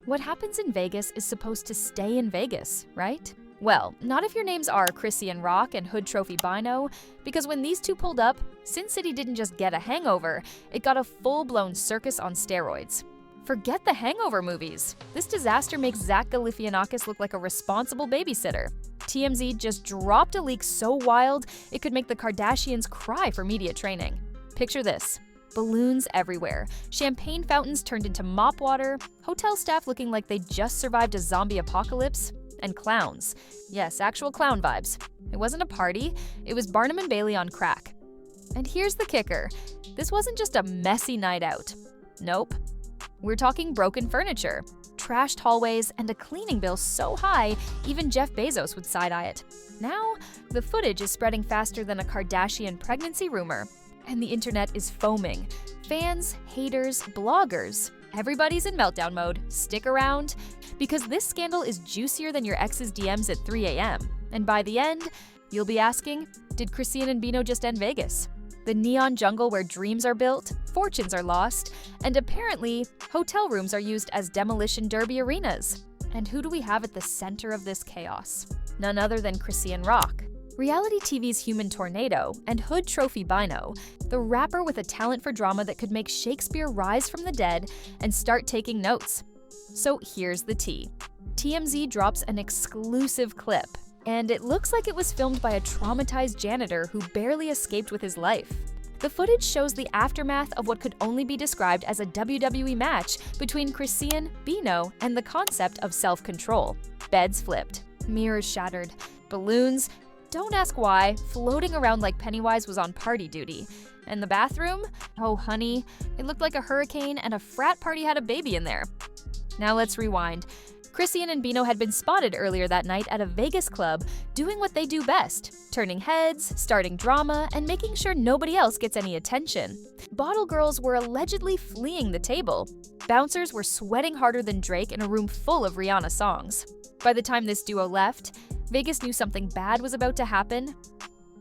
What happens in Vegas is supposed to stay in Vegas, right? Well, not if your names are Chrisean Rock and Hood Trophy Bino, because when these two pulled up, Sin City didn't just get a hangover, it got a full-blown circus on steroids. Forget the Hangover movies. This disaster makes Zach Galifianakis look like a responsible babysitter. TMZ just dropped a leak so wild, it could make the Kardashians cry for media training. Picture this. Balloons everywhere, champagne fountains turned into mop water, hotel staff looking like they just survived a zombie apocalypse, and clowns. Yes, actual clown vibes. It wasn't a party, it was Barnum and Bailey on crack. And here's the kicker. This wasn't just a messy night out. Nope. We're talking broken furniture, trashed hallways, and a cleaning bill so high, even Jeff Bezos would side-eye it. Now, the footage is spreading faster than a Kardashian pregnancy rumor, and the internet is foaming. Fans, haters, bloggers, everybody's in meltdown mode. Stick around, because this scandal is juicier than your ex's DMs at 3 a.m. And by the end, you'll be asking, did Chrisean and Bino just end Vegas? The neon jungle where dreams are built, fortunes are lost, and apparently, hotel rooms are used as demolition derby arenas. And who do we have at the center of this chaos? None other than Chrisean Rock, reality TV's human tornado, and Hood Trophy Bino, the rapper with a talent for drama that could make Shakespeare rise from the dead and start taking notes. So here's the tea. TMZ drops an exclusive clip, and it looks like it was filmed by a traumatized janitor who barely escaped with his life. The footage shows the aftermath of what could only be described as a WWE match between Chrisean, Bino, and the concept of self-control. Beds flipped, mirrors shattered, balloons, don't ask why, floating around like Pennywise was on party duty. And the bathroom? Oh honey, it looked like a hurricane and a frat party had a baby in there. Now let's rewind. Chrisean and Bino had been spotted earlier that night at a Vegas club doing what they do best, turning heads, starting drama, and making sure nobody else gets any attention. Bottle girls were allegedly fleeing the table. Bouncers were sweating harder than Drake in a room full of Rihanna songs. By the time this duo left, Vegas knew something bad was about to happen,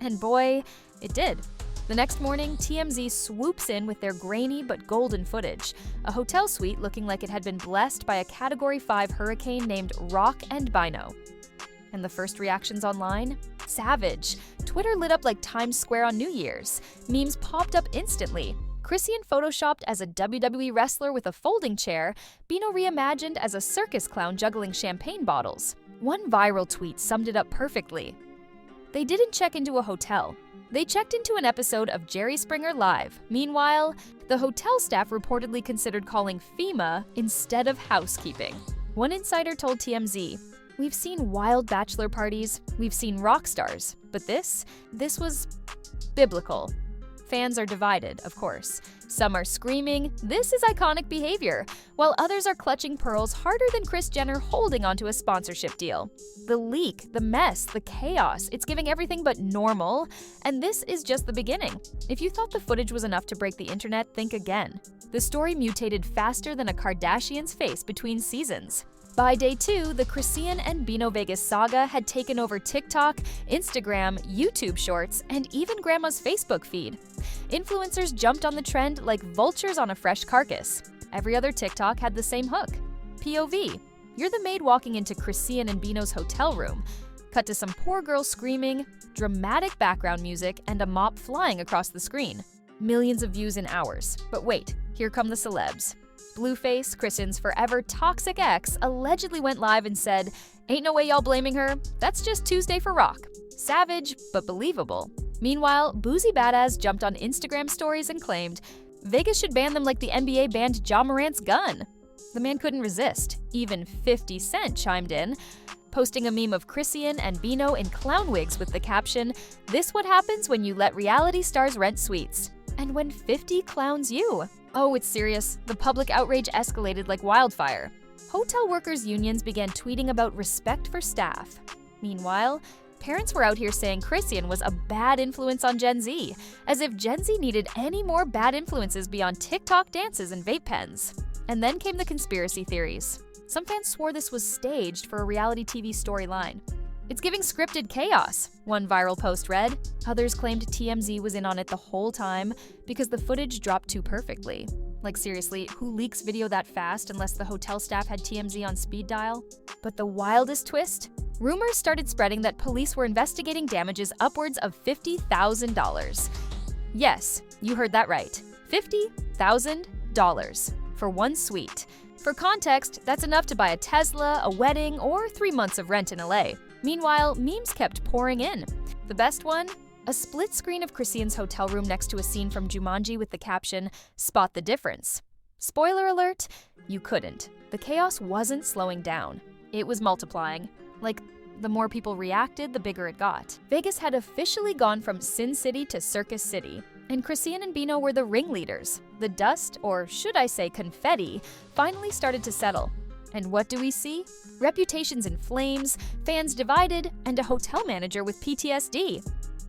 and boy, it did. The next morning, TMZ swoops in with their grainy but golden footage, a hotel suite looking like it had been blessed by a Category 5 hurricane named Rock and Bino. And the first reactions online? Savage. Twitter lit up like Times Square on New Year's. Memes popped up instantly. Chrisean photoshopped as a WWE wrestler with a folding chair, Bino reimagined as a circus clown juggling champagne bottles. One viral tweet summed it up perfectly. They didn't check into a hotel. They checked into an episode of Jerry Springer Live. Meanwhile, the hotel staff reportedly considered calling FEMA instead of housekeeping. One insider told TMZ, "We've seen wild bachelor parties, we've seen rock stars, but this was biblical." Fans are divided, of course. Some are screaming, "This is iconic behavior," while others are clutching pearls harder than Kris Jenner holding onto a sponsorship deal. The leak, the mess, the chaos, it's giving everything but normal, and this is just the beginning. If you thought the footage was enough to break the internet, think again. The story mutated faster than a Kardashian's face between seasons. By day 2, the Chrisean and Bino Vegas saga had taken over TikTok, Instagram, YouTube Shorts, and even Grandma's Facebook feed. Influencers jumped on the trend like vultures on a fresh carcass. Every other TikTok had the same hook. POV. You're the maid walking into Chrisean and Bino's hotel room. Cut to some poor girl screaming, dramatic background music, and a mop flying across the screen. Millions of views in hours. But wait, here come the celebs. Blueface, Chrisean's forever toxic ex, allegedly went live and said, "Ain't no way y'all blaming her, that's just Tuesday for Rock." Savage, but believable. Meanwhile, Boozy Badass jumped on Instagram stories and claimed, Vegas should ban them like the NBA banned Ja Morant's gun. The man couldn't resist. Even 50 Cent chimed in, posting a meme of Chrisean and Bino in clown wigs with the caption, "This what happens when you let reality stars rent suites. And when 50 clowns you." Oh, it's serious. The public outrage escalated like wildfire. Hotel workers' unions began tweeting about respect for staff. Meanwhile, parents were out here saying Chrisean was a bad influence on Gen Z, as if Gen Z needed any more bad influences beyond TikTok dances and vape pens. And then came the conspiracy theories. Some fans swore this was staged for a reality TV storyline. "It's giving scripted chaos," one viral post read. Others claimed TMZ was in on it the whole time because the footage dropped too perfectly. Like seriously, who leaks video that fast unless the hotel staff had TMZ on speed dial? But the wildest twist? Rumors started spreading that police were investigating damages upwards of $50,000. Yes, you heard that right. $50,000 for one suite. For context, that's enough to buy a Tesla, a wedding, or 3 months of rent in LA. Meanwhile, memes kept pouring in. The best one? A split screen of Chrisean's hotel room next to a scene from Jumanji with the caption, "Spot the difference." Spoiler alert, you couldn't. The chaos wasn't slowing down. It was multiplying. Like, the more people reacted, the bigger it got. Vegas had officially gone from Sin City to Circus City, and Chrisean and Bino were the ringleaders. The dust, or should I say confetti, finally started to settle. And what do we see? Reputations in flames, fans divided, and a hotel manager with PTSD.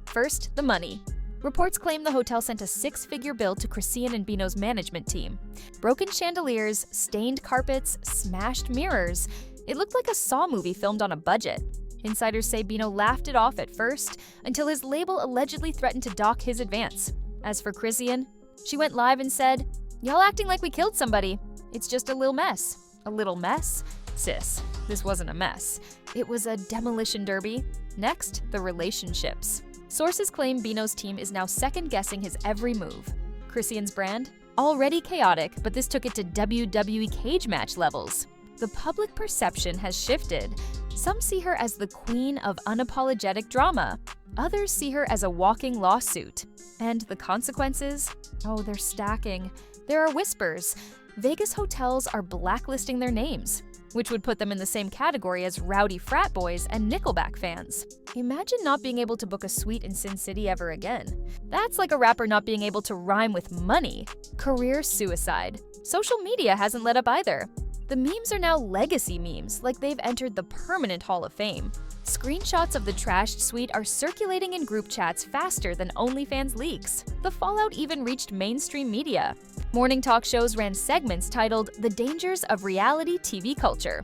First, the money. Reports claim the hotel sent a 6-figure bill to Chrisean and Bino's management team. Broken chandeliers, stained carpets, smashed mirrors. It looked like a Saw movie filmed on a budget. Insiders say Bino laughed it off at first, until his label allegedly threatened to dock his advance. As for Chrisean, she went live and said, "Y'all acting like we killed somebody. It's just a little mess." A little mess? Sis, this wasn't a mess. It was a demolition derby. Next, the relationships. Sources claim Bino's team is now second-guessing his every move. Chrisean's brand? Already chaotic, but this took it to WWE cage match levels. The public perception has shifted. Some see her as the queen of unapologetic drama. Others see her as a walking lawsuit. And the consequences? Oh, they're stacking. There are whispers. Vegas hotels are blacklisting their names, which would put them in the same category as rowdy frat boys and Nickelback fans. Imagine not being able to book a suite in Sin City ever again. That's like a rapper not being able to rhyme with money. Career suicide. Social media hasn't let up either. The memes are now legacy memes, like they've entered the permanent Hall of Fame. Screenshots of the trashed suite are circulating in group chats faster than OnlyFans leaks. The fallout even reached mainstream media. Morning talk shows ran segments titled "The Dangers of Reality TV Culture."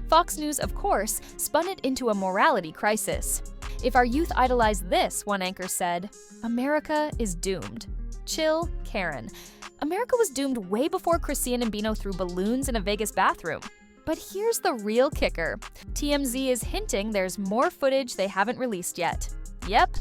Fox News, of course, spun it into a morality crisis. "If our youth idolize this," one anchor said, "America is doomed." Chill, Karen. America was doomed way before Chrisean and Bino threw balloons in a Vegas bathroom. But here's the real kicker. TMZ is hinting there's more footage they haven't released yet. Yep,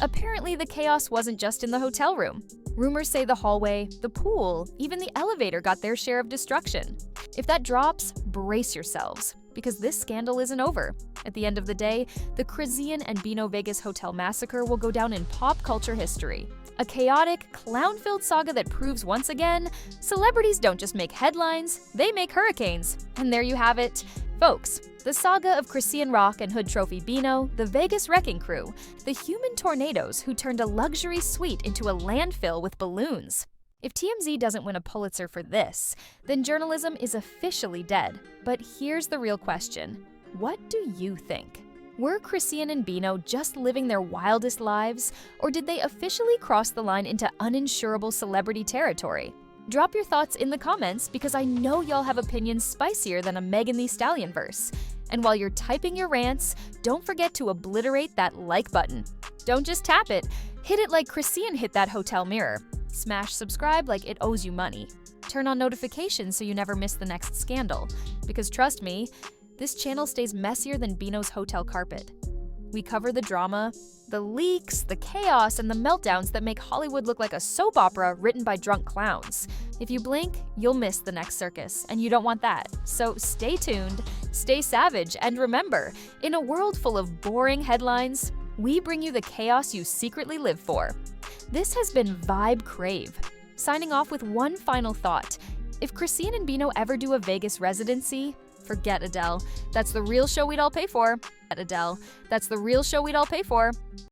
apparently the chaos wasn't just in the hotel room. Rumors say the hallway, the pool, even the elevator got their share of destruction. If that drops, brace yourselves, because this scandal isn't over. At the end of the day, the Chrisean and Bino Vegas hotel massacre will go down in pop culture history. A chaotic, clown-filled saga that proves once again, celebrities don't just make headlines, they make hurricanes. And there you have it. Folks, the saga of Chrisean Rock and Hood Trophy Bino, the Vegas Wrecking Crew, the human tornadoes who turned a luxury suite into a landfill with balloons. If TMZ doesn't win a Pulitzer for this, then journalism is officially dead. But here's the real question. What do you think? Were Chrisean and Bino just living their wildest lives, or did they officially cross the line into uninsurable celebrity territory? Drop your thoughts in the comments, because I know y'all have opinions spicier than a Megan Thee Stallion verse. And while you're typing your rants, don't forget to obliterate that like button. Don't just tap it, hit it like Chrisean hit that hotel mirror. Smash subscribe like it owes you money. Turn on notifications so you never miss the next scandal. Because trust me, this channel stays messier than Bino's hotel carpet. We cover the drama, the leaks, the chaos, and the meltdowns that make Hollywood look like a soap opera written by drunk clowns. If you blink, you'll miss the next circus, and you don't want that. So stay tuned, stay savage, and remember, in a world full of boring headlines, we bring you the chaos you secretly live for. This has been Vibe Crave. Signing off with one final thought. If Chrisean and Bino ever do a Vegas residency, forget Adele. That's the real show we'd all pay for. Adele. That's the real show we'd all pay for.